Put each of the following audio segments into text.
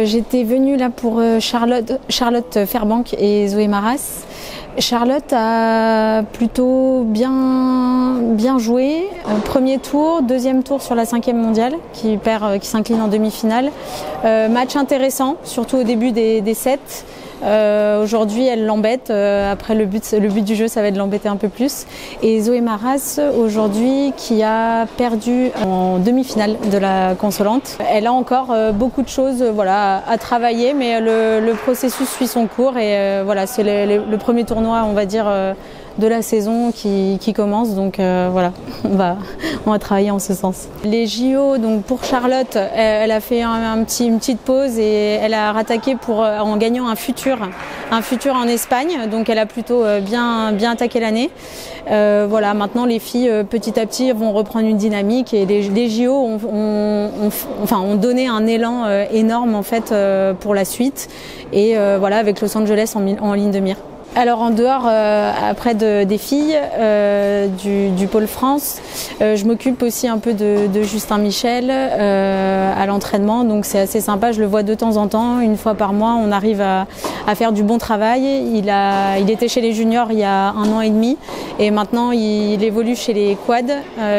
J'étais venue là pour Charlotte Fairbank et Zoé Maras. Charlotte a plutôt bien joué. Premier tour, deuxième tour sur la 5e mondiale qui s'incline en demi-finale. Match intéressant, surtout au début des sets. Aujourd'hui, elle l'embête. Après, le but du jeu, ça va être de l'embêter un peu plus. Et Zoé Maras, aujourd'hui, qui a perdu en demi-finale de la Consolante. Elle a encore beaucoup de choses à travailler, mais le processus suit son cours. Et c'est le premier tournoi, on va dire, de la saison qui commence. Donc on va travailler en ce sens. Les JO, donc pour Charlotte, elle a fait une petite pause et elle a rattaqué en gagnant un futur en Espagne. Donc elle a plutôt bien attaqué l'année. Maintenant les filles petit à petit vont reprendre une dynamique et les JO ont donné un élan énorme en fait pour la suite et avec Los Angeles en ligne de mire. Alors en dehors après des filles du pôle France, je m'occupe aussi un peu de Justin Michel à l'entraînement, donc c'est assez sympa, je le vois de temps en temps, une fois par mois on arrive à faire du bon travail. Il était chez les juniors il y a 1 an et demi et maintenant il évolue chez les quad,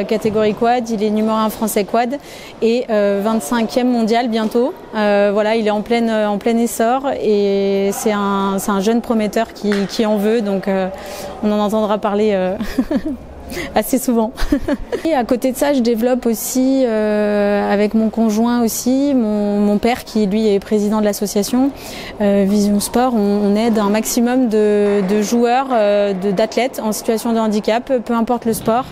catégorie quad, il est numéro 1 français quad et 25e mondial bientôt. Il est en plein essor et c'est un jeune prometteur qui en veut, donc on en entendra parler assez souvent. Et à côté de ça, je développe aussi avec mon conjoint aussi, mon père qui lui est président de l'association Vision Sport. On aide un maximum de joueurs, d'athlètes en situation de handicap, peu importe le sport,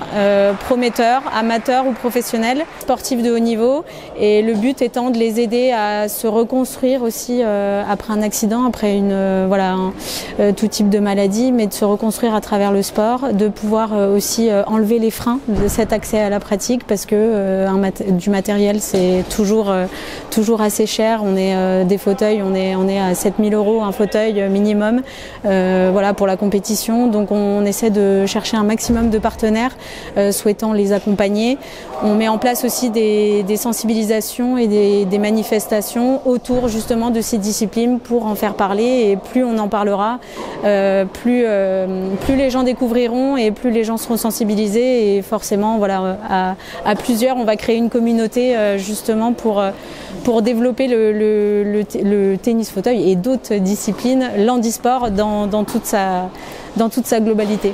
prometteurs, amateurs ou professionnels, sportifs de haut niveau. Et le but étant de les aider à se reconstruire aussi après un accident, après tout type de maladie, mais de se reconstruire à travers le sport, de pouvoir aussi enlever les freins de cet accès à la pratique parce que du matériel c'est toujours assez cher. On est des fauteuils, on est à 7 000 € un fauteuil minimum pour la compétition, donc on essaie de chercher un maximum de partenaires souhaitant les accompagner. On met en place aussi des sensibilisations et des manifestations autour justement de ces disciplines pour en faire parler, et plus on en parlera, plus les gens découvriront et plus les gens seront sensibilisés, et forcément à plusieurs on va créer une communauté justement pour développer le tennis fauteuil et d'autres disciplines, l'handisport dans toute sa globalité.